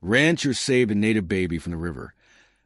Ranchers saved a native baby from the river.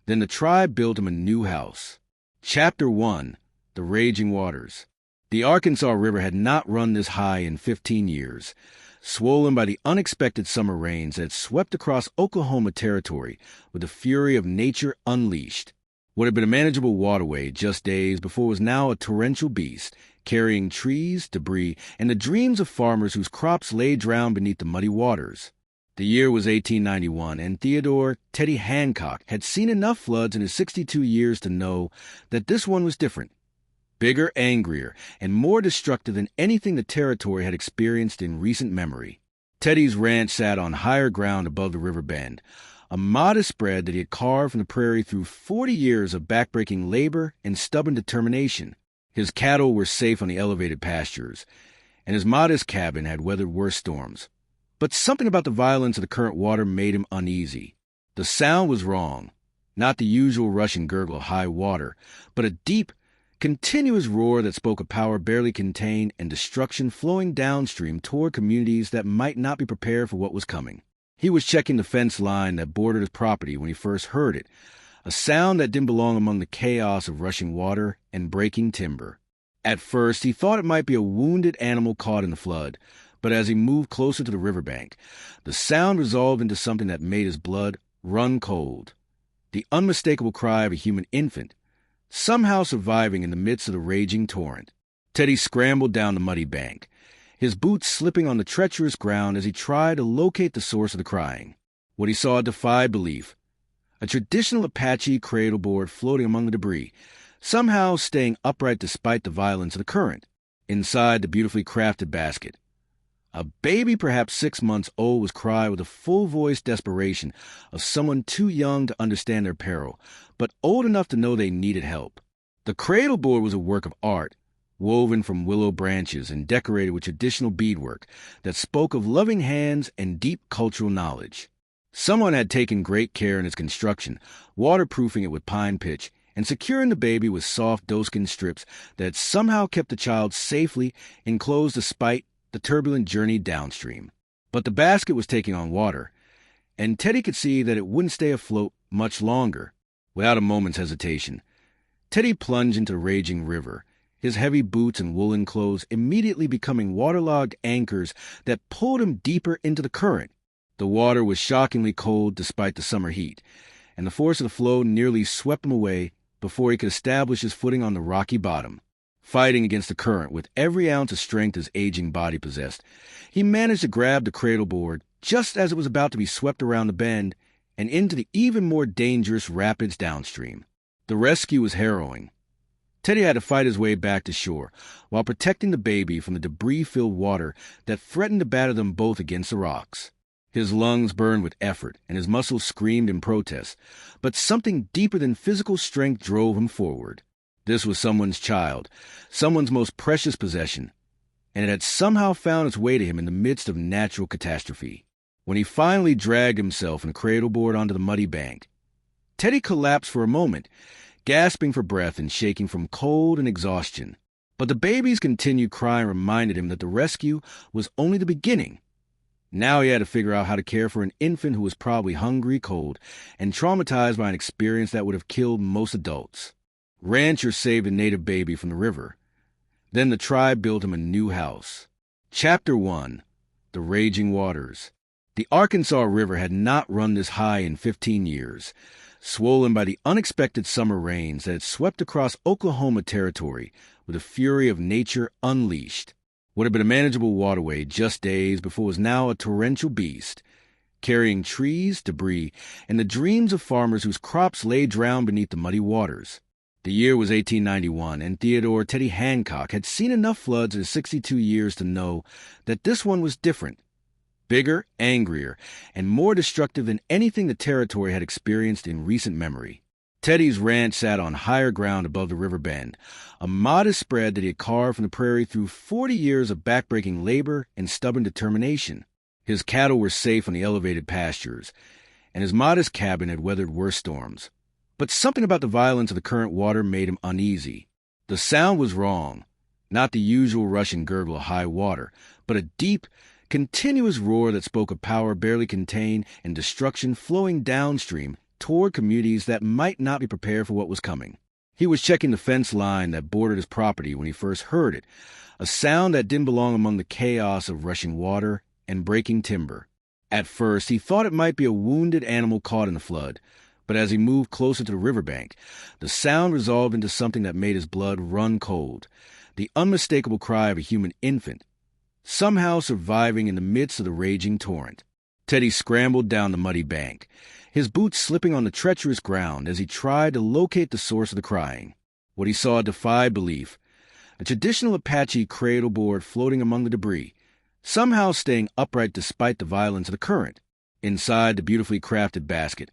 Then the tribe built him a new house. Chapter 1: The Raging Waters. The Arkansas River had not run this high in 15 years. Swollen by the unexpected summer rains that had swept across Oklahoma territory with the fury of nature unleashed. What had been a manageable waterway just days before was now a torrential beast, carrying trees, debris, and the dreams of farmers whose crops lay drowned beneath the muddy waters. The year was 1891, and Theodore "Teddy" Hancock had seen enough floods in his 62 years to know that this one was different. Bigger, angrier, and more destructive than anything the territory had experienced in recent memory. Teddy's ranch sat on higher ground above the river bend, a modest spread that he had carved from the prairie through 40 years of backbreaking labor and stubborn determination. His cattle were safe on the elevated pastures, and his modest cabin had weathered worse storms. But something about the violence of the current water made him uneasy. The sound was wrong, not the usual rush and gurgle of high water, but a deep, continuous roar that spoke of power barely contained and destruction flowing downstream toward communities that might not be prepared for what was coming. He was checking the fence line that bordered his property when he first heard it, a sound that didn't belong among the chaos of rushing water and breaking timber. At first, he thought it might be a wounded animal caught in the flood, but as he moved closer to the riverbank, the sound resolved into something that made his blood run cold. The unmistakable cry of a human infant, somehow surviving in the midst of the raging torrent. Teddy scrambled down the muddy bank, his boots slipping on the treacherous ground as he tried to locate the source of the crying. What he saw defied belief. A traditional Apache cradle board floating among the debris, somehow staying upright despite the violence of the current. Inside the beautifully crafted basket, a baby perhaps 6 months old was crying with the full-voiced desperation of someone too young to understand their peril, but old enough to know they needed help. The cradle board was a work of art, woven from willow branches and decorated with traditional beadwork that spoke of loving hands and deep cultural knowledge. Someone had taken great care in its construction, waterproofing it with pine pitch and securing the baby with soft doeskin strips that had somehow kept the child safely enclosed despite the turbulent journey downstream. But the basket was taking on water, and Teddy could see that it wouldn't stay afloat much longer. Without a moment's hesitation, Teddy plunged into the raging river, his heavy boots and woolen clothes immediately becoming waterlogged anchors that pulled him deeper into the current. The water was shockingly cold despite the summer heat, and the force of the flow nearly swept him away before he could establish his footing on the rocky bottom. Fighting against the current with every ounce of strength his aging body possessed, he managed to grab the cradle board just as it was about to be swept around the bend and into the even more dangerous rapids downstream. The rescue was harrowing. Teddy had to fight his way back to shore while protecting the baby from the debris-filled water that threatened to batter them both against the rocks. His lungs burned with effort and his muscles screamed in protest, but something deeper than physical strength drove him forward. This was someone's child, someone's most precious possession, and it had somehow found its way to him in the midst of natural catastrophe. When he finally dragged himself and the cradle board onto the muddy bank, Teddy collapsed for a moment, gasping for breath and shaking from cold and exhaustion. But the baby's continued crying reminded him that the rescue was only the beginning. Now he had to figure out how to care for an infant who was probably hungry, cold, and traumatized by an experience that would have killed most adults. Ranchers saved a native baby from the river. Then the tribe built him a new house. Chapter 1: The Raging Waters. The Arkansas River had not run this high in 15 years, swollen by the unexpected summer rains that had swept across Oklahoma territory with the fury of nature unleashed. What had been a manageable waterway just days before was now a torrential beast, carrying trees, debris, and the dreams of farmers whose crops lay drowned beneath the muddy waters. The year was 1891, and Theodore "Teddy" Hancock had seen enough floods in his 62 years to know that this one was different. Bigger, angrier, and more destructive than anything the territory had experienced in recent memory. Teddy's ranch sat on higher ground above the river bend, a modest spread that he had carved from the prairie through 40 years of backbreaking labor and stubborn determination. His cattle were safe on the elevated pastures, and his modest cabin had weathered worse storms. But something about the violence of the current water made him uneasy. The sound was wrong, not the usual rush and gurgle of high water, but a deep, continuous roar that spoke of power barely contained and destruction flowing downstream toward communities that might not be prepared for what was coming. He was checking the fence line that bordered his property when he first heard it, a sound that didn't belong among the chaos of rushing water and breaking timber. At first, he thought it might be a wounded animal caught in the flood, but as he moved closer to the riverbank, the sound resolved into something that made his blood run cold, the unmistakable cry of a human infant, somehow surviving in the midst of the raging torrent. Teddy scrambled down the muddy bank, his boots slipping on the treacherous ground as he tried to locate the source of the crying. What he saw defied belief. A traditional Apache cradle board floating among the debris, somehow staying upright despite the violence of the current. Inside the beautifully crafted basket,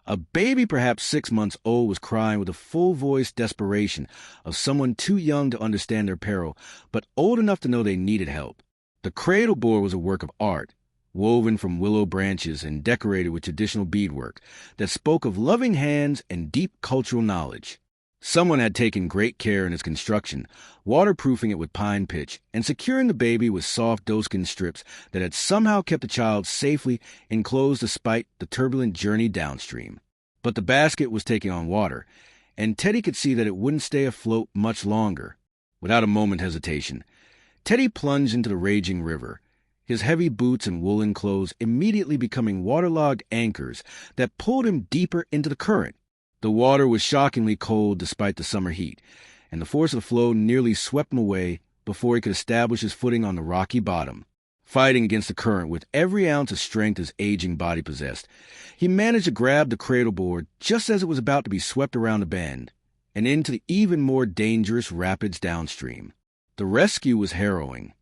a baby perhaps 6 months old was crying with the full-voiced desperation of someone too young to understand their peril, but old enough to know they needed help. The cradle board was a work of art, woven from willow branches and decorated with traditional beadwork that spoke of loving hands and deep cultural knowledge. Someone had taken great care in its construction, waterproofing it with pine pitch and securing the baby with soft doeskin strips that had somehow kept the child safely enclosed despite the turbulent journey downstream. But the basket was taking on water, and Teddy could see that it wouldn't stay afloat much longer. Without a moment's hesitation, Teddy plunged into the raging river, his heavy boots and woolen clothes immediately becoming waterlogged anchors that pulled him deeper into the current. The water was shockingly cold despite the summer heat, and the force of the flow nearly swept him away before he could establish his footing on the rocky bottom. Fighting against the current with every ounce of strength his aging body possessed, he managed to grab the cradle board just as it was about to be swept around the bend and into the even more dangerous rapids downstream. The rescue was harrowing.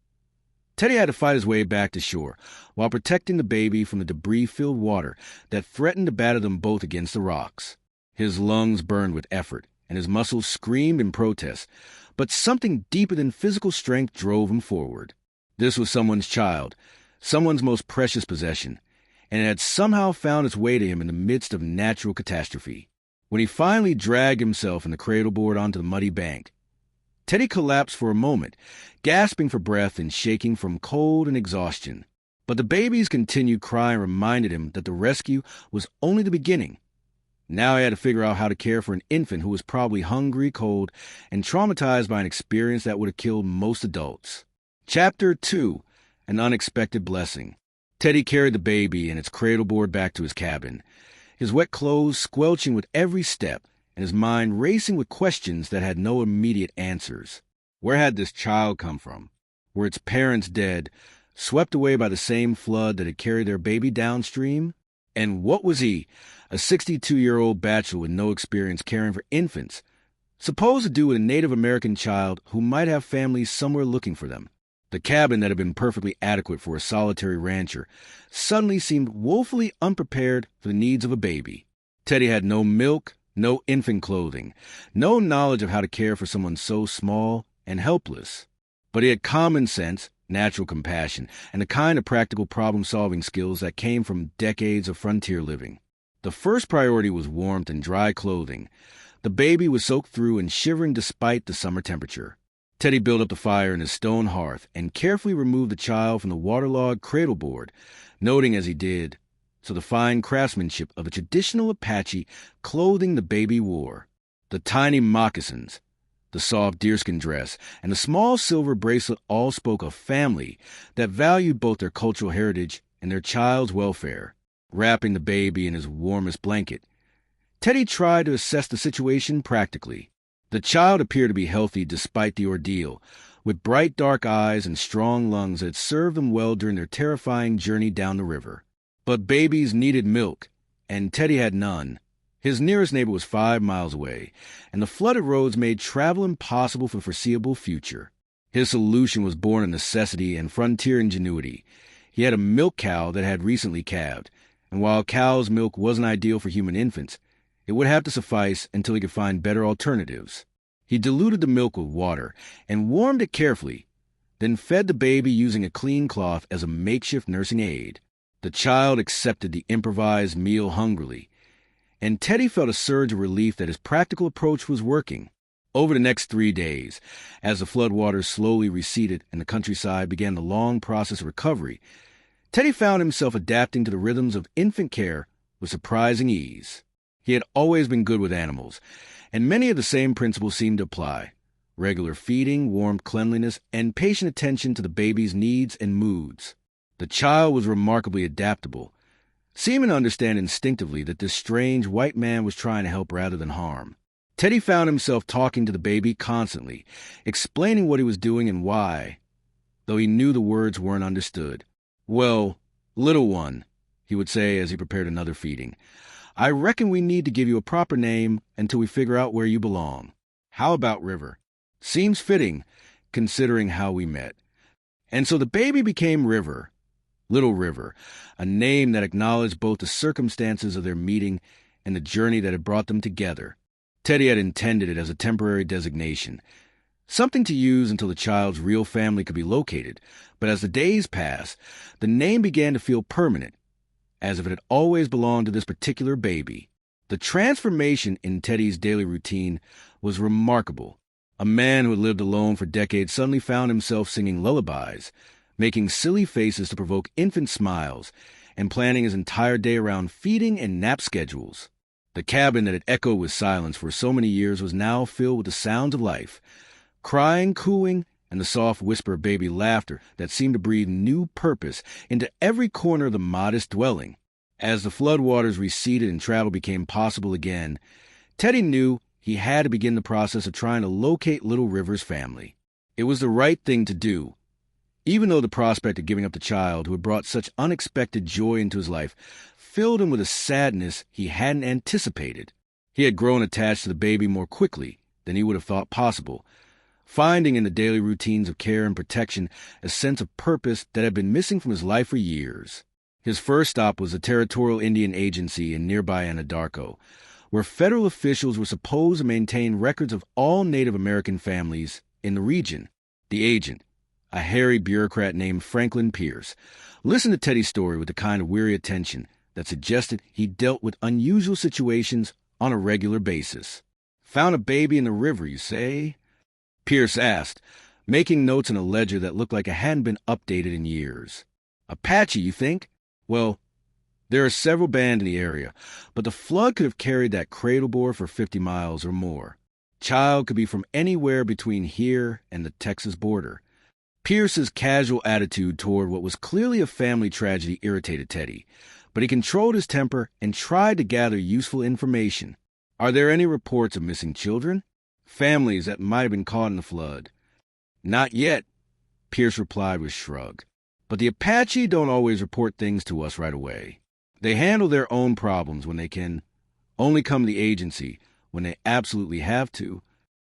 Teddy had to fight his way back to shore while protecting the baby from the debris-filled water that threatened to batter them both against the rocks. His lungs burned with effort, and his muscles screamed in protest, but something deeper than physical strength drove him forward. This was someone's child, someone's most precious possession, and it had somehow found its way to him in the midst of natural catastrophe. When he finally dragged himself and the cradle board onto the muddy bank, Teddy collapsed for a moment, gasping for breath and shaking from cold and exhaustion. But the baby's continued crying reminded him that the rescue was only the beginning. Now he had to figure out how to care for an infant who was probably hungry, cold, and traumatized by an experience that would have killed most adults. Chapter 2. An Unexpected Blessing. Teddy carried the baby and its cradle board back to his cabin, his wet clothes squelching with every step, and his mind racing with questions that had no immediate answers. Where had this child come from? Were its parents dead, swept away by the same flood that had carried their baby downstream? And what was he, a 62-year-old bachelor with no experience caring for infants, supposed to do with a Native American child who might have families somewhere looking for them? The cabin that had been perfectly adequate for a solitary rancher suddenly seemed woefully unprepared for the needs of a baby. Teddy had no milk, no infant clothing, no knowledge of how to care for someone so small and helpless. But he had common sense, natural compassion, and the kind of practical problem-solving skills that came from decades of frontier living. The first priority was warmth and dry clothing. The baby was soaked through and shivering despite the summer temperature. Teddy built up the fire in his stone hearth and carefully removed the child from the waterlogged cradle board, noting as he did so the fine craftsmanship of the traditional Apache clothing the baby wore. The tiny moccasins, the soft deerskin dress, and the small silver bracelet all spoke of family that valued both their cultural heritage and their child's welfare. Wrapping the baby in his warmest blanket, Teddy tried to assess the situation practically. The child appeared to be healthy despite the ordeal, with bright dark eyes and strong lungs that served them well during their terrifying journey down the river. But babies needed milk, and Teddy had none. His nearest neighbor was 5 miles away, and the flooded roads made travel impossible for the foreseeable future. His solution was born of necessity and frontier ingenuity. He had a milk cow that had recently calved, and while cow's milk wasn't ideal for human infants, it would have to suffice until he could find better alternatives. He diluted the milk with water and warmed it carefully, then fed the baby using a clean cloth as a makeshift nursing aid. The child accepted the improvised meal hungrily, and Teddy felt a surge of relief that his practical approach was working. Over the next 3 days, as the floodwaters slowly receded and the countryside began the long process of recovery, Teddy found himself adapting to the rhythms of infant care with surprising ease. He had always been good with animals, and many of the same principles seemed to apply: regular feeding, warm cleanliness, and patient attention to the baby's needs and moods. The child was remarkably adaptable, seeming to understand instinctively that this strange white man was trying to help rather than harm. Teddy found himself talking to the baby constantly, explaining what he was doing and why, though he knew the words weren't understood. "Well, little one," he would say as he prepared another feeding, "I reckon we need to give you a proper name until we figure out where you belong. How about River? Seems fitting, considering how we met." And so the baby became River, Little River, a name that acknowledged both the circumstances of their meeting and the journey that had brought them together. Teddy had intended it as a temporary designation, something to use until the child's real family could be located, but as the days passed, the name began to feel permanent, as if it had always belonged to this particular baby. The transformation in Teddy's daily routine was remarkable. A man who had lived alone for decades suddenly found himself singing lullabies, making silly faces to provoke infant smiles, and planning his entire day around feeding and nap schedules. The cabin that had echoed with silence for so many years was now filled with the sounds of life: crying, cooing, and the soft whisper of baby laughter that seemed to breathe new purpose into every corner of the modest dwelling. As the floodwaters receded and travel became possible again, Teddy knew he had to begin the process of trying to locate Little River's family. It was the right thing to do, even though the prospect of giving up the child who had brought such unexpected joy into his life filled him with a sadness he hadn't anticipated. He had grown attached to the baby more quickly than he would have thought possible, finding in the daily routines of care and protection a sense of purpose that had been missing from his life for years. His first stop was the Territorial Indian Agency in nearby Anadarko, where federal officials were supposed to maintain records of all Native American families in the region. The agent, a hairy bureaucrat named Franklin Pierce, listened to Teddy's story with the kind of weary attention that suggested he dealt with unusual situations on a regular basis. "Found a baby in the river, you say?" Pierce asked, making notes in a ledger that looked like it hadn't been updated in years. "Apache, you think? Well, there are several bands in the area, but the flood could have carried that cradle bore for 50 miles or more. Child could be from anywhere between here and the Texas border." Pierce's casual attitude toward what was clearly a family tragedy irritated Teddy, but he controlled his temper and tried to gather useful information. "Are there any reports of missing children? Families that might have been caught in the flood?" "Not yet," Pierce replied with a shrug. "But the Apache don't always report things to us right away. They handle their own problems when they can, only come to the agency when they absolutely have to."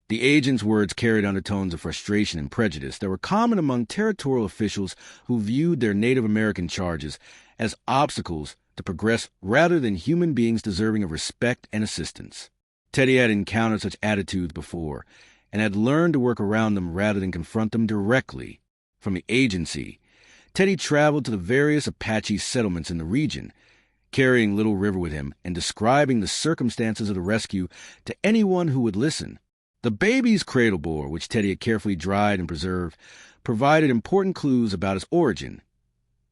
The agent's words carried undertones of frustration and prejudice that were common among territorial officials who viewed their Native American charges as obstacles to progress rather than human beings deserving of respect and assistance. Teddy had encountered such attitudes before and had learned to work around them rather than confront them directly. From the agency, Teddy traveled to the various Apache settlements in the region, carrying Little River with him and describing the circumstances of the rescue to anyone who would listen. The baby's cradle bore, which Teddy had carefully dried and preserved, provided important clues about its origin.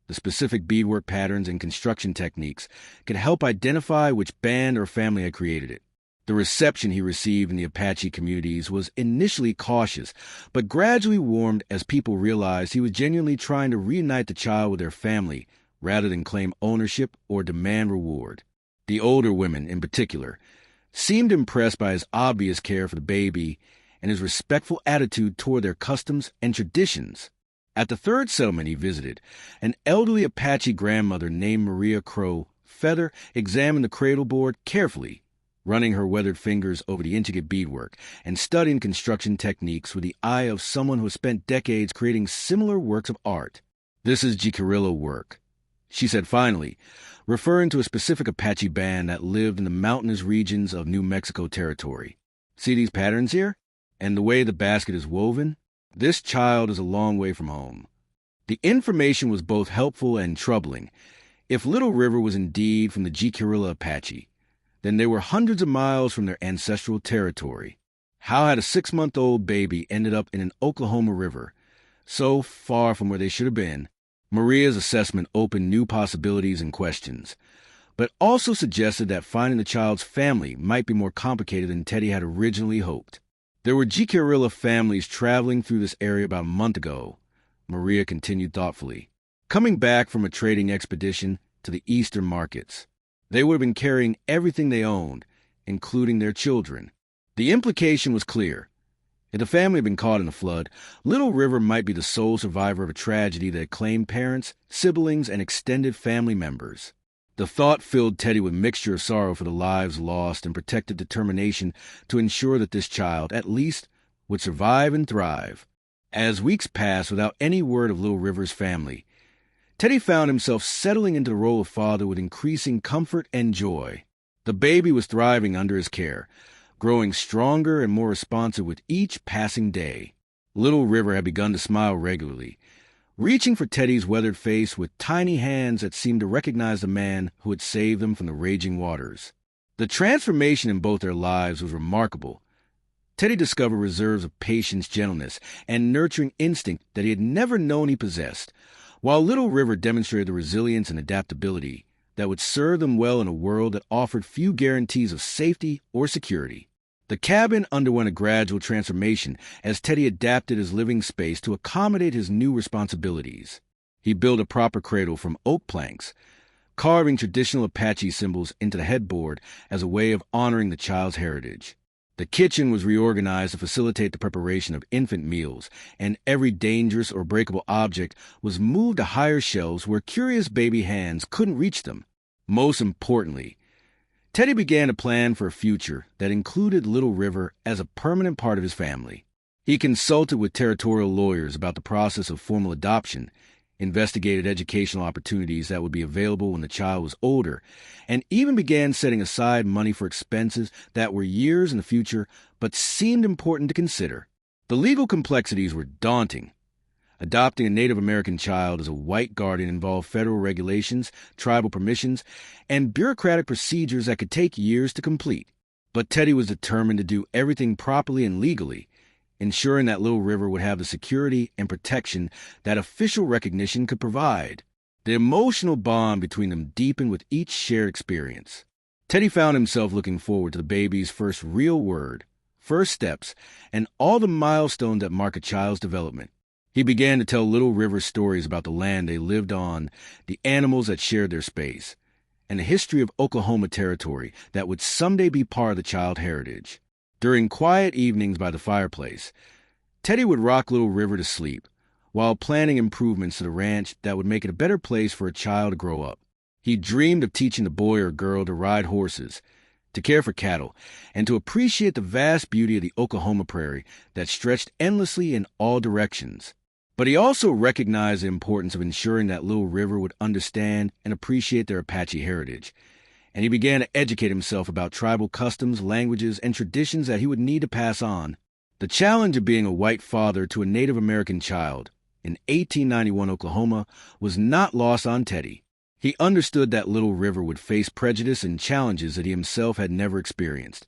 The specific beadwork patterns and construction techniques could help identify which band or family had created it. The reception he received in the Apache communities was initially cautious, but gradually warmed as people realized he was genuinely trying to reunite the child with their family rather than claim ownership or demand reward. The older women, in particular, seemed impressed by his obvious care for the baby and his respectful attitude toward their customs and traditions. At the third settlement he visited, an elderly Apache grandmother named Maria Crow Feather examined the cradle board carefully, running her weathered fingers over the intricate beadwork and studying construction techniques with the eye of someone who has spent decades creating similar works of art. "This is Jicarilla work," she said finally, referring to a specific Apache band that lived in the mountainous regions of New Mexico territory. "See these patterns here? And the way the basket is woven? This child is a long way from home." The information was both helpful and troubling. If Little River was indeed from the Jicarilla Apache, then they were hundreds of miles from their ancestral territory. How had a 6-month-old baby ended up in an Oklahoma river, so far from where they should have been? Maria's assessment opened new possibilities and questions, but also suggested that finding the child's family might be more complicated than Teddy had originally hoped. There were Jicarilla families traveling through this area about a month ago, Maria continued thoughtfully, coming back from a trading expedition to the eastern markets. They would have been carrying everything they owned, including their children. The implication was clear. If the family had been caught in the flood, Little River might be the sole survivor of a tragedy that claimed parents, siblings, and extended family members. The thought filled Teddy with a mixture of sorrow for the lives lost and protective determination to ensure that this child, at least, would survive and thrive. As weeks passed without any word of Little River's family, Teddy found himself settling into the role of father with increasing comfort and joy. The baby was thriving under his care, growing stronger and more responsive with each passing day. Little River had begun to smile regularly, reaching for Teddy's weathered face with tiny hands that seemed to recognize the man who had saved them from the raging waters. The transformation in both their lives was remarkable. Teddy discovered reserves of patience, gentleness, and nurturing instinct that he had never known he possessed, while Little River demonstrated the resilience and adaptability that would serve them well in a world that offered few guarantees of safety or security. The cabin underwent a gradual transformation as Teddy adapted his living space to accommodate his new responsibilities. He built a proper cradle from oak planks, carving traditional Apache symbols into the headboard as a way of honoring the child's heritage. The kitchen was reorganized to facilitate the preparation of infant meals, and every dangerous or breakable object was moved to higher shelves where curious baby hands couldn't reach them. Most importantly, Teddy began to plan for a future that included Little River as a permanent part of his family. He consulted with territorial lawyers about the process of formal adoption, investigated educational opportunities that would be available when the child was older, and even began setting aside money for expenses that were years in the future but seemed important to consider. The legal complexities were daunting. Adopting a Native American child as a white guardian involved federal regulations, tribal permissions, and bureaucratic procedures that could take years to complete. But Teddy was determined to do everything properly and legally, ensuring that Little River would have the security and protection that official recognition could provide. The emotional bond between them deepened with each shared experience. Teddy found himself looking forward to the baby's first real word, first steps, and all the milestones that mark a child's development. He began to tell Little River stories about the land they lived on, the animals that shared their space, and the history of Oklahoma territory that would someday be part of the child heritage. During quiet evenings by the fireplace, Teddy would rock Little River to sleep, while planning improvements to the ranch that would make it a better place for a child to grow up. He dreamed of teaching the boy or girl to ride horses, to care for cattle, and to appreciate the vast beauty of the Oklahoma prairie that stretched endlessly in all directions. But he also recognized the importance of ensuring that Little River would understand and appreciate their Apache heritage, and he began to educate himself about tribal customs, languages, and traditions that he would need to pass on. The challenge of being a white father to a Native American child in 1891 Oklahoma was not lost on Teddy. He understood that Little River would face prejudice and challenges that he himself had never experienced,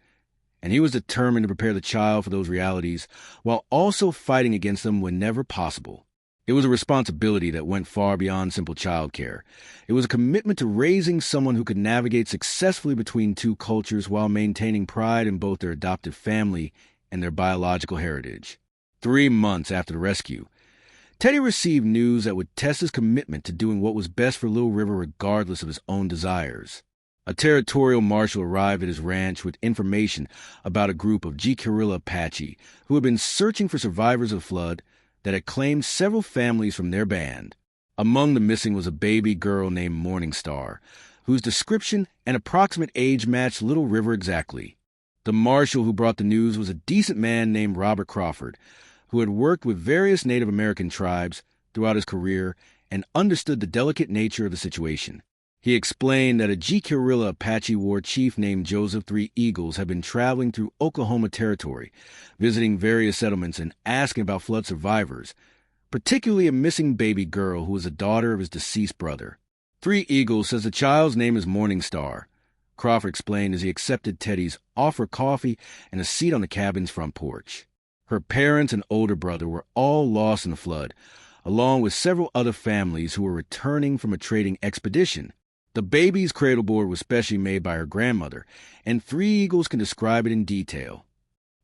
and he was determined to prepare the child for those realities while also fighting against them whenever possible. It was a responsibility that went far beyond simple childcare. It was a commitment to raising someone who could navigate successfully between two cultures while maintaining pride in both their adoptive family and their biological heritage. 3 months after the rescue, Teddy received news that would test his commitment to doing what was best for Little River regardless of his own desires. A territorial marshal arrived at his ranch with information about a group of Jicarilla Apache who had been searching for survivors of the flood that had claimed several families from their band. Among the missing was a baby girl named Morning Star, whose description and approximate age matched Little River exactly. The marshal who brought the news was a decent man named Robert Crawford, who had worked with various Native American tribes throughout his career and understood the delicate nature of the situation. He explained that a Jicarilla Apache war chief named Joseph 3 Eagles had been traveling through Oklahoma territory, visiting various settlements and asking about flood survivors, particularly a missing baby girl who was a daughter of his deceased brother. 3 Eagles says the child's name is Morning Star, Crawford explained as he accepted Teddy's offer of coffee and a seat on the cabin's front porch. Her parents and older brother were all lost in the flood, along with several other families who were returning from a trading expedition. The baby's cradleboard was specially made by her grandmother, and Three Eagles can describe it in detail.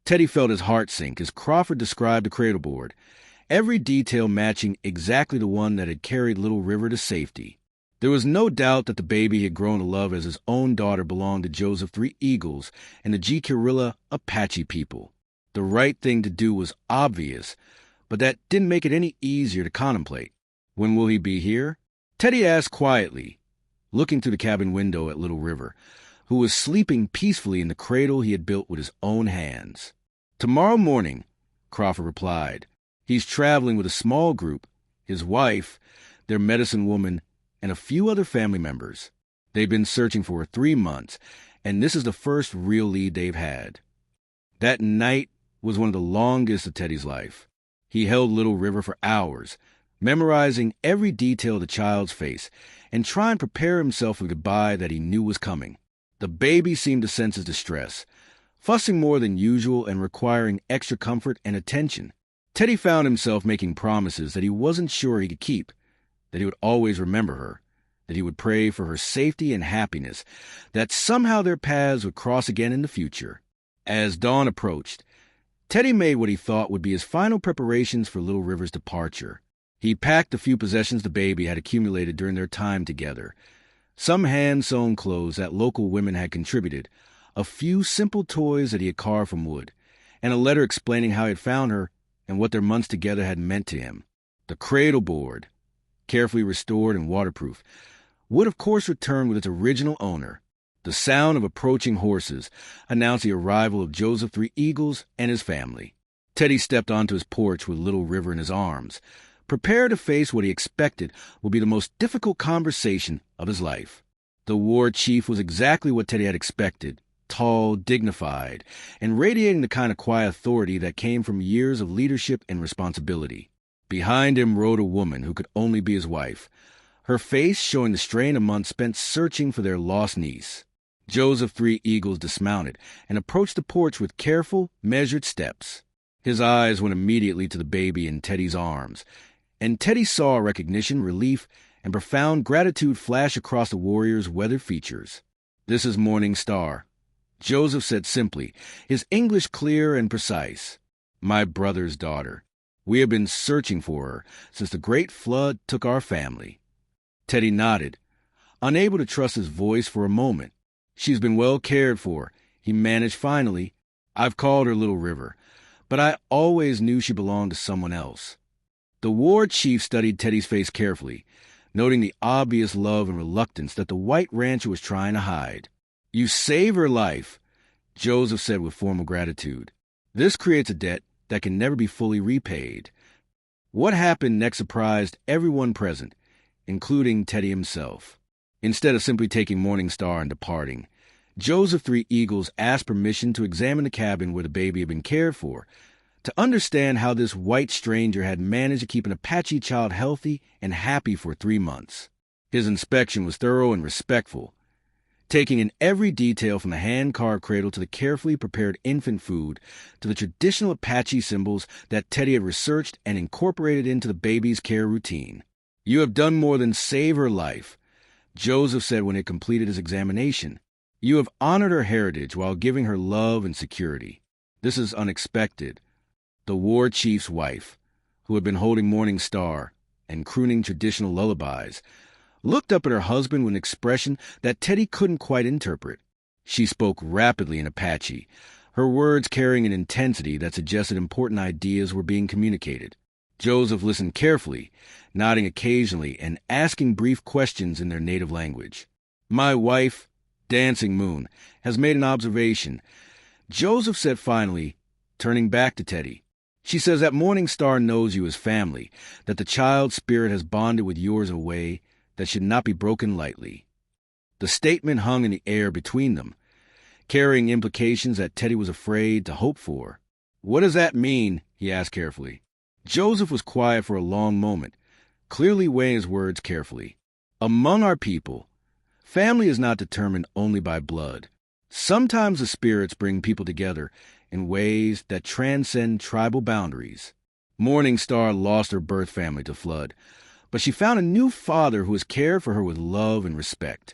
Teddy felt his heart sink as Crawford described the cradleboard, every detail matching exactly the one that had carried Little River to safety. There was no doubt that the baby he had grown to love as his own daughter belonged to Joseph Three Eagles and the Jicarilla Apache people. The right thing to do was obvious, but that didn't make it any easier to contemplate. When will he be here? Teddy asked quietly, looking through the cabin window at Little River, who was sleeping peacefully in the cradle he had built with his own hands. Tomorrow morning, Crawford replied. He's traveling with a small group, his wife, their medicine woman, and a few other family members. They've been searching for 3 months, and this is the first real lead they've had. That night was one of the longest of Teddy's life. He held Little River for hours, memorizing every detail of the child's face and trying to prepare himself for the goodbye that he knew was coming. The baby seemed to sense his distress, fussing more than usual and requiring extra comfort and attention. Teddy found himself making promises that he wasn't sure he could keep, that he would always remember her, that he would pray for her safety and happiness, that somehow their paths would cross again in the future. As dawn approached, Teddy made what he thought would be his final preparations for Little River's departure. He packed the few possessions the baby had accumulated during their time together, some hand-sewn clothes that local women had contributed, a few simple toys that he had carved from wood, and a letter explaining how he had found her and what their months together had meant to him. The cradle board, carefully restored and waterproof, would of course return with its original owner. The sound of approaching horses announced the arrival of Joseph Three Eagles and his family. Teddy stepped onto his porch with Little River in his arms, prepared to face what he expected would be the most difficult conversation of his life. The war chief was exactly what Teddy had expected, tall, dignified, and radiating the kind of quiet authority that came from years of leadership and responsibility. Behind him rode a woman who could only be his wife, her face showing the strain of months spent searching for their lost niece. Joseph Three Eagles dismounted and approached the porch with careful, measured steps. His eyes went immediately to the baby in Teddy's arms, and Teddy saw recognition, relief, and profound gratitude flash across the warrior's weathered features. "This is Morning Star," Joseph said simply, his English clear and precise. "My brother's daughter. We have been searching for her since the great flood took our family." Teddy nodded, unable to trust his voice for a moment. "She's been well cared for," he managed finally. "I've called her Little River, but I always knew she belonged to someone else." The war chief studied Teddy's face carefully, noting the obvious love and reluctance that the white rancher was trying to hide. "You saved her life," Joseph said with formal gratitude. "This creates a debt that can never be fully repaid." What happened next surprised everyone present, including Teddy himself. Instead of simply taking Morning Star and departing, Joseph Three Eagles asked permission to examine the cabin where the baby had been cared for, to understand how this white stranger had managed to keep an Apache child healthy and happy for 3 months. His inspection was thorough and respectful, taking in every detail from the hand-carved cradle to the carefully prepared infant food to the traditional Apache symbols that Teddy had researched and incorporated into the baby's care routine. "You have done more than save her life," Joseph said when he completed his examination. "You have honored her heritage while giving her love and security. This is unexpected." The war chief's wife, who had been holding Morning Star and crooning traditional lullabies, looked up at her husband with an expression that Teddy couldn't quite interpret. She spoke rapidly in Apache, her words carrying an intensity that suggested important ideas were being communicated. Joseph listened carefully, nodding occasionally and asking brief questions in their native language. "My wife, Dancing Moon, has made an observation," Joseph said finally, turning back to Teddy. "She says that Morning Star knows you as family, that the child's spirit has bonded with yours in a way that should not be broken lightly." The statement hung in the air between them, carrying implications that Teddy was afraid to hope for. "What does that mean?" he asked carefully. Joseph was quiet for a long moment, clearly weighing his words carefully. "Among our people, Family is not determined only by blood. Sometimes the spirits bring people together in ways that transcend tribal boundaries. Morning Star lost her birth family to flood, but she found a new father who has cared for her with love and respect.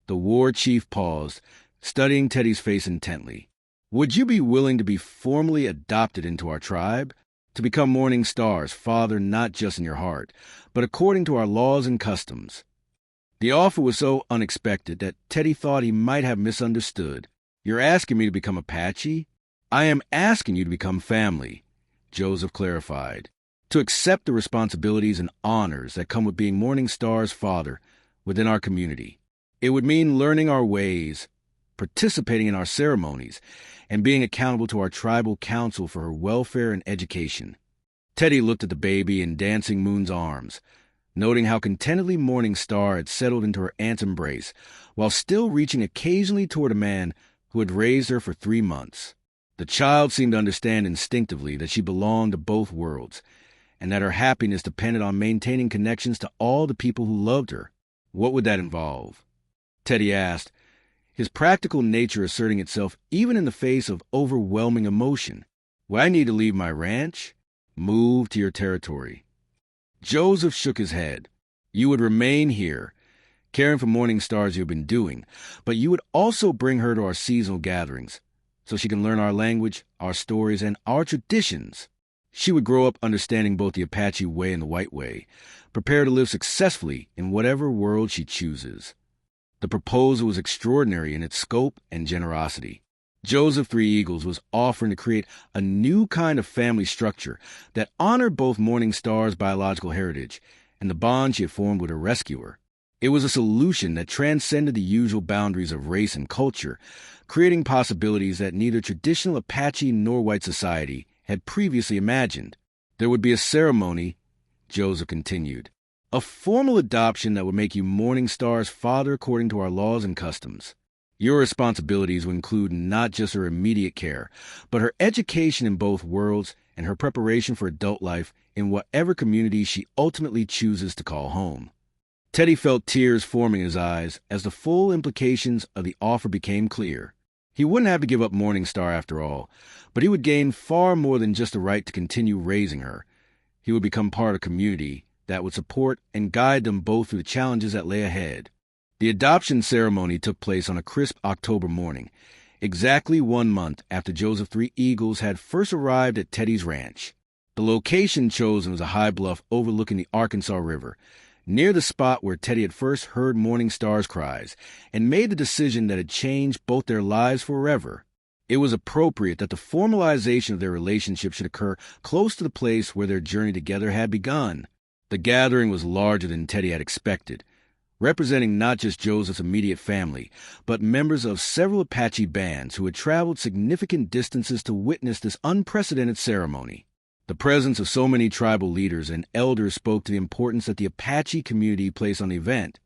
The war chief paused, studying Teddy's face intently. Would you be willing to be formally adopted into our tribe? To become Morning Star's father not just in your heart, but according to our laws and customs? The offer was so unexpected that Teddy thought he might have misunderstood. You're asking me to become Apache? I am asking you to become family, Joseph clarified. To accept the responsibilities and honors that come with being Morning Star's father within our community. It would mean learning our ways, participating in our ceremonies, and being accountable to our tribal council for her welfare and education. Teddy looked at the baby in Dancing Moon's arms, noting how contentedly Morning Star had settled into her aunt's embrace, while still reaching occasionally toward a man who had raised her for 3 months. The child seemed to understand instinctively that she belonged to both worlds, and that her happiness depended on maintaining connections to all the people who loved her. What would that involve? Teddy asked, his practical nature asserting itself even in the face of overwhelming emotion. Will I need to leave my ranch? Move to your territory. Joseph shook his head. You would remain here, caring for Morning Star as you've been doing, but you would also bring her to our seasonal gatherings, so she can learn our language, our stories, and our traditions. She would grow up understanding both the Apache way and the white way, prepare to live successfully in whatever world she chooses. The proposal was extraordinary in its scope and generosity. Joseph Three Eagles was offering to create a new kind of family structure that honored both Morning Star's biological heritage and the bond she had formed with her rescuer. It was a solution that transcended the usual boundaries of race and culture, creating possibilities that neither traditional Apache nor white society had previously imagined. There would be a ceremony, Joseph continued, a formal adoption that would make you Morning Star's father according to our laws and customs. Your responsibilities would include not just her immediate care, but her education in both worlds and her preparation for adult life in whatever community she ultimately chooses to call home. Teddy felt tears forming in his eyes as the full implications of the offer became clear. He wouldn't have to give up Morning Star after all, but he would gain far more than just the right to continue raising her. He would become part of a community that would support and guide them both through the challenges that lay ahead. The adoption ceremony took place on a crisp October morning, exactly 1 month after Joseph Three Eagles had first arrived at Teddy's ranch. The location chosen was a high bluff overlooking the Arkansas River, near the spot where Teddy had first heard Morning Star's cries and made the decision that had changed both their lives forever. It was appropriate that the formalization of their relationship should occur close to the place where their journey together had begun. The gathering was larger than Teddy had expected, representing not just Joseph's immediate family, but members of several Apache bands who had traveled significant distances to witness this unprecedented ceremony. The presence of so many tribal leaders and elders spoke to the importance that the Apache community placed on the event.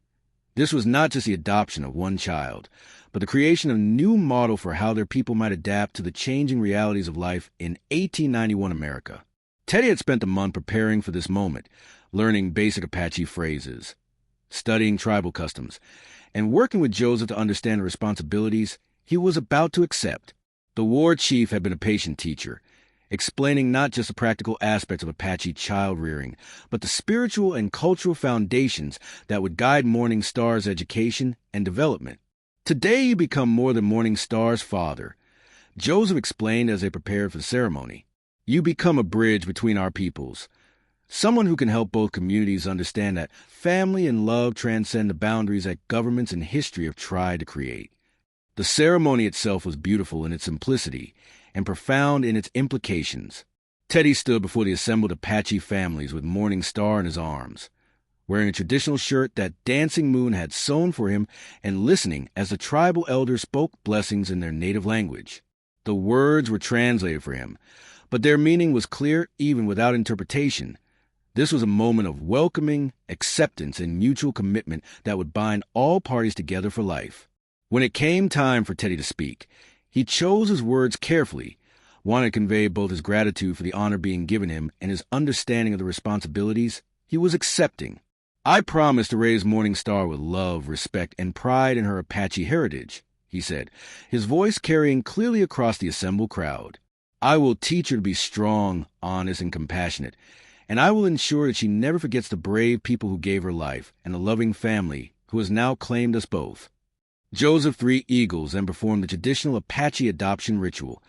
This was not just the adoption of one child, but the creation of a new model for how their people might adapt to the changing realities of life in 1891 America. Teddy had spent a month preparing for this moment, learning basic Apache phrases, studying tribal customs, and working with Joseph to understand the responsibilities he was about to accept. The war chief had been a patient teacher, explaining not just the practical aspects of Apache child rearing, but the spiritual and cultural foundations that would guide Morning Star's education and development. Today you become more than Morning Star's father, Joseph explained as they prepared for the ceremony. You become a bridge between our peoples, someone who can help both communities understand that family and love transcend the boundaries that governments and history have tried to create. The ceremony itself was beautiful in its simplicity and profound in its implications. Teddy stood before the assembled Apache families with Morning Star in his arms, wearing a traditional shirt that Dancing Moon had sewn for him and listening as the tribal elders spoke blessings in their native language. The words were translated for him, but their meaning was clear even without interpretation. This was a moment of welcoming, acceptance, and mutual commitment that would bind all parties together for life. When it came time for Teddy to speak, he chose his words carefully, wanting to convey both his gratitude for the honor being given him and his understanding of the responsibilities he was accepting. "I promise to raise Morning Star with love, respect, and pride in her Apache heritage," he said, his voice carrying clearly across the assembled crowd. "I will teach her to be strong, honest, and compassionate, and I will ensure that she never forgets the brave people who gave her life and the loving family who has now claimed us both." Joseph Three Eagles then performed the traditional Apache adoption ritual,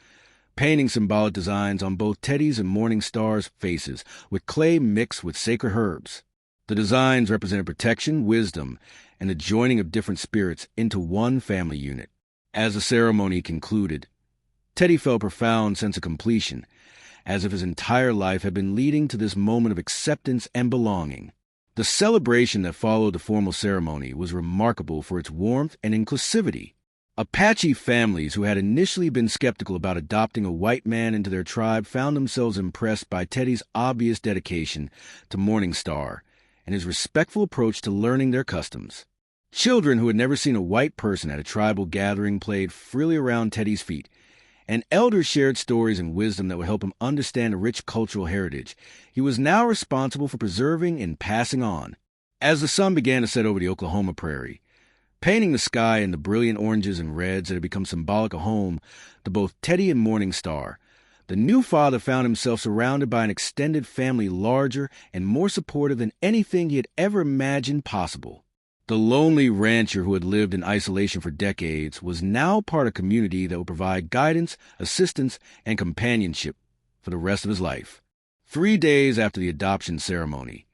painting symbolic designs on both Teddy's and Morning Star's faces with clay mixed with sacred herbs. The designs represented protection, wisdom, and the joining of different spirits into one family unit. As the ceremony concluded, Teddy felt a profound sense of completion, as if his entire life had been leading to this moment of acceptance and belonging. The celebration that followed the formal ceremony was remarkable for its warmth and inclusivity. Apache families who had initially been skeptical about adopting a white man into their tribe found themselves impressed by Teddy's obvious dedication to Morning Star and his respectful approach to learning their customs. Children who had never seen a white person at a tribal gathering played freely around Teddy's feet, and elders shared stories and wisdom that would help him understand a rich cultural heritage he was now responsible for preserving and passing on. As the sun began to set over the Oklahoma prairie, painting the sky in the brilliant oranges and reds that had become symbolic of home to both Teddy and Morning Star, the new father found himself surrounded by an extended family larger and more supportive than anything he had ever imagined possible. The lonely rancher who had lived in isolation for decades was now part of a community that would provide guidance, assistance, and companionship for the rest of his life. 3 days after the adoption ceremony,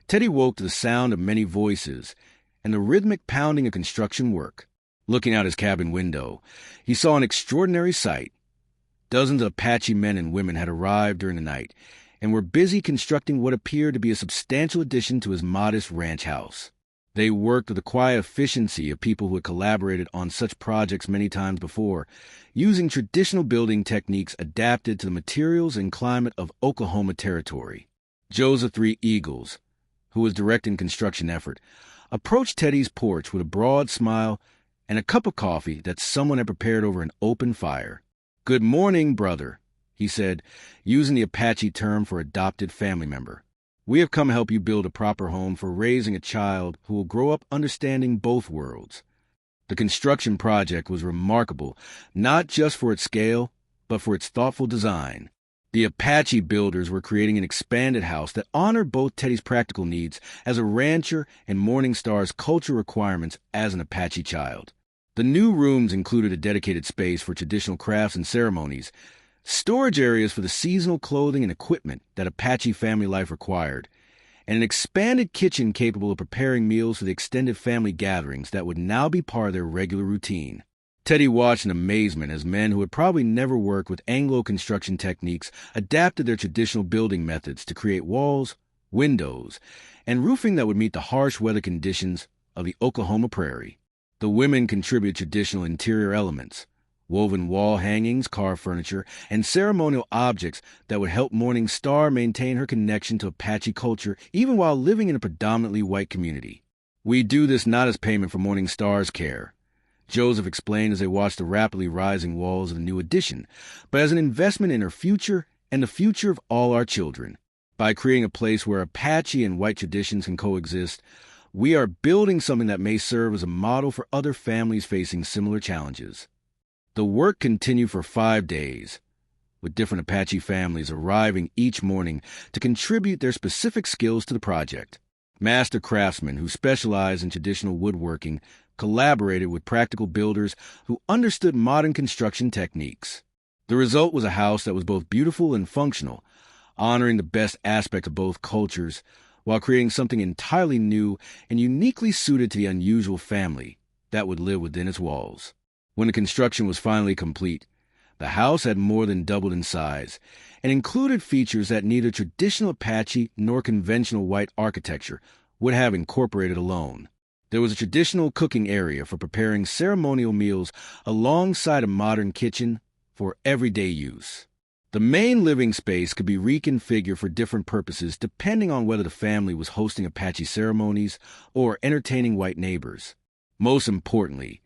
Teddy woke to the sound of many voices and the rhythmic pounding of construction work. Looking out his cabin window, he saw an extraordinary sight. Dozens of Apache men and women had arrived during the night and were busy constructing what appeared to be a substantial addition to his modest ranch house. They worked with the quiet efficiency of people who had collaborated on such projects many times before, using traditional building techniques adapted to the materials and climate of Oklahoma territory. Joseph Three Eagles, who was directing construction effort, approached Teddy's porch with a broad smile and a cup of coffee that someone had prepared over an open fire. "Good morning, brother," he said, using the Apache term for adopted family member. "We have come to help you build a proper home for raising a child who will grow up understanding both worlds." The construction project was remarkable, not just for its scale, but for its thoughtful design. The Apache builders were creating an expanded house that honored both Teddy's practical needs as a rancher and Morning Star's cultural requirements as an Apache child. The new rooms included a dedicated space for traditional crafts and ceremonies, storage areas for the seasonal clothing and equipment that Apache family life required, and an expanded kitchen capable of preparing meals for the extended family gatherings that would now be part of their regular routine. Teddy watched in amazement as men who had probably never worked with Anglo construction techniques adapted their traditional building methods to create walls, windows, and roofing that would meet the harsh weather conditions of the Oklahoma prairie. The women contributed traditional interior elements, woven wall hangings, carved furniture, and ceremonial objects that would help Morning Star maintain her connection to Apache culture even while living in a predominantly white community. "We do this not as payment for Morning Star's care," Joseph explained as they watched the rapidly rising walls of the new addition, "but as an investment in her future and the future of all our children. By creating a place where Apache and white traditions can coexist, we are building something that may serve as a model for other families facing similar challenges." The work continued for 5 days, with different Apache families arriving each morning to contribute their specific skills to the project. Master craftsmen who specialized in traditional woodworking collaborated with practical builders who understood modern construction techniques. The result was a house that was both beautiful and functional, honoring the best aspect of both cultures, while creating something entirely new and uniquely suited to the unusual family that would live within its walls. When the construction was finally complete, the house had more than doubled in size and included features that neither traditional Apache nor conventional white architecture would have incorporated alone. There was a traditional cooking area for preparing ceremonial meals alongside a modern kitchen for everyday use. The main living space could be reconfigured for different purposes depending on whether the family was hosting Apache ceremonies or entertaining white neighbors. Most importantly,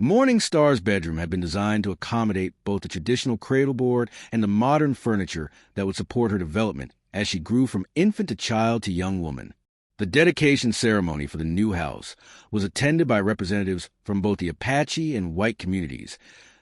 Morning Star's bedroom had been designed to accommodate both the traditional cradleboard and the modern furniture that would support her development as she grew from infant to child to young woman. The dedication ceremony for the new house was attended by representatives from both the Apache and white communities,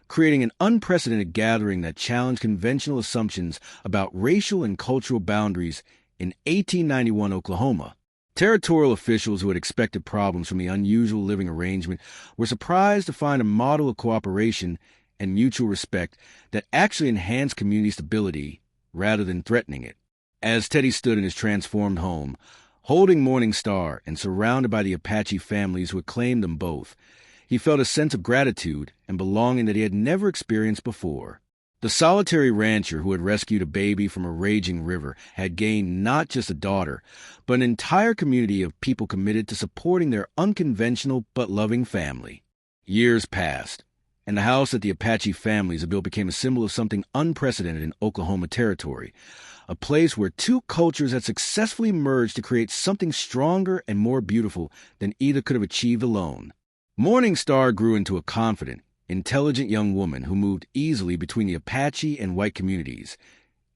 creating an unprecedented gathering that challenged conventional assumptions about racial and cultural boundaries in 1891 Oklahoma. Territorial officials who had expected problems from the unusual living arrangement were surprised to find a model of cooperation and mutual respect that actually enhanced community stability rather than threatening it. As Teddy stood in his transformed home, holding Morning Star and surrounded by the Apache families who had claimed them both, he felt a sense of gratitude and belonging that he had never experienced before. The solitary rancher who had rescued a baby from a raging river had gained not just a daughter, but an entire community of people committed to supporting their unconventional but loving family. Years passed, and the house that the Apache families had built became a symbol of something unprecedented in Oklahoma territory, a place where two cultures had successfully merged to create something stronger and more beautiful than either could have achieved alone. Morning Star grew into a confident, intelligent young woman who moved easily between the Apache and white communities,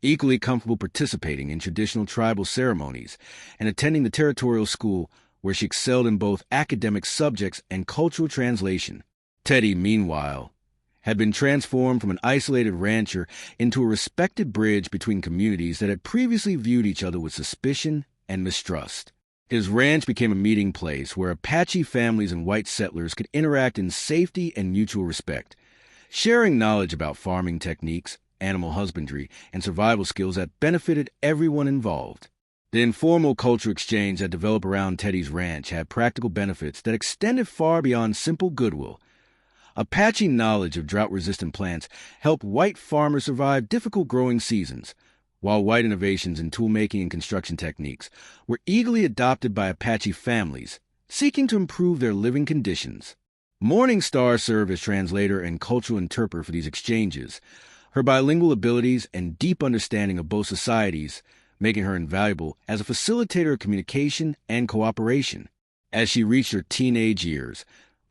equally comfortable participating in traditional tribal ceremonies and attending the territorial school where she excelled in both academic subjects and cultural translation. Teddy, meanwhile, had been transformed from an isolated rancher into a respected bridge between communities that had previously viewed each other with suspicion and mistrust. His ranch became a meeting place where Apache families and white settlers could interact in safety and mutual respect, sharing knowledge about farming techniques, animal husbandry, and survival skills that benefited everyone involved. The informal cultural exchange that developed around Teddy's ranch had practical benefits that extended far beyond simple goodwill. Apache knowledge of drought-resistant plants helped white farmers survive difficult growing seasons, while white innovations in toolmaking and construction techniques were eagerly adopted by Apache families, seeking to improve their living conditions. Morning Star served as translator and cultural interpreter for these exchanges, her bilingual abilities and deep understanding of both societies making her invaluable as a facilitator of communication and cooperation. As she reached her teenage years,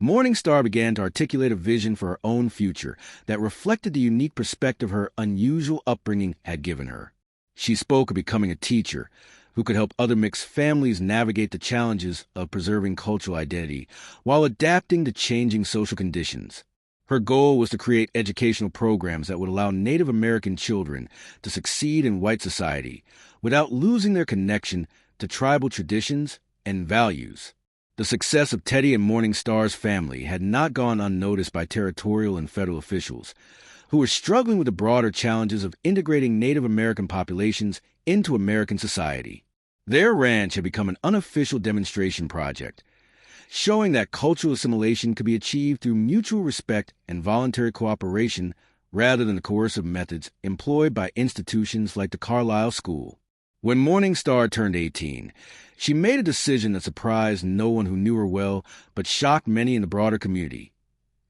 Morning Star began to articulate a vision for her own future that reflected the unique perspective her unusual upbringing had given her. She spoke of becoming a teacher who could help other mixed families navigate the challenges of preserving cultural identity while adapting to changing social conditions. Her goal was to create educational programs that would allow Native American children to succeed in white society without losing their connection to tribal traditions and values. The success of Teddy and Morning Star's family had not gone unnoticed by territorial and federal officials, who were struggling with the broader challenges of integrating Native American populations into American society. Their ranch had become an unofficial demonstration project, showing that cultural assimilation could be achieved through mutual respect and voluntary cooperation rather than the coercive methods employed by institutions like the Carlisle School. When Morning Star turned 18, she made a decision that surprised no one who knew her well, but shocked many in the broader community.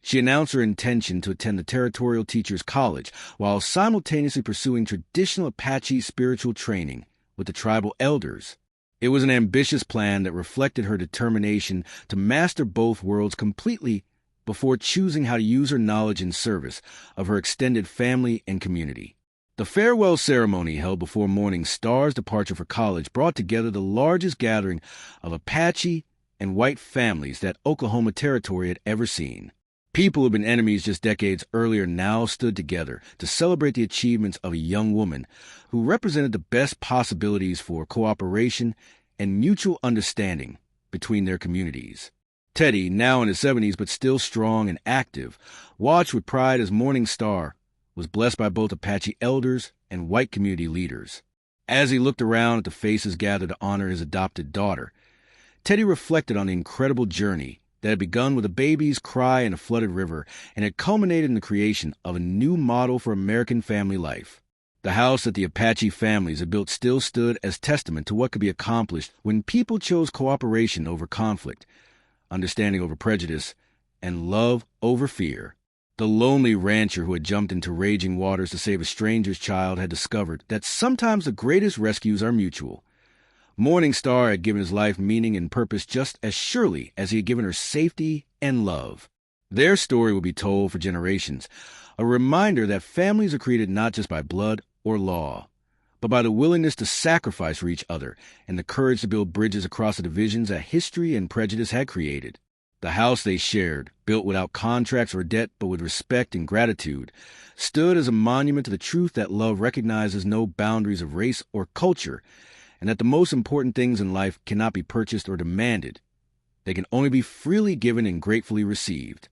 She announced her intention to attend the Territorial Teachers College while simultaneously pursuing traditional Apache spiritual training with the tribal elders. It was an ambitious plan that reflected her determination to master both worlds completely before choosing how to use her knowledge in service of her extended family and community. The farewell ceremony held before Morning Star's departure for college brought together the largest gathering of Apache and white families that Oklahoma Territory had ever seen. People who had been enemies just decades earlier now stood together to celebrate the achievements of a young woman who represented the best possibilities for cooperation and mutual understanding between their communities. Teddy, now in his 70s but still strong and active, watched with pride as Morning Star was blessed by both Apache elders and white community leaders. As he looked around at the faces gathered to honor his adopted daughter, Teddy reflected on the incredible journey that had begun with a baby's cry in a flooded river and had culminated in the creation of a new model for American family life. The house that the Apache families had built still stood as testament to what could be accomplished when people chose cooperation over conflict, understanding over prejudice, and love over fear. The lonely rancher who had jumped into raging waters to save a stranger's child had discovered that sometimes the greatest rescues are mutual. Morning Star had given his life meaning and purpose just as surely as he had given her safety and love. Their story will be told for generations, a reminder that families are created not just by blood or law, but by the willingness to sacrifice for each other and the courage to build bridges across the divisions that history and prejudice had created. The house they shared, built without contracts or debt but with respect and gratitude, stood as a monument to the truth that love recognizes no boundaries of race or culture, and that the most important things in life cannot be purchased or demanded. They can only be freely given and gratefully received.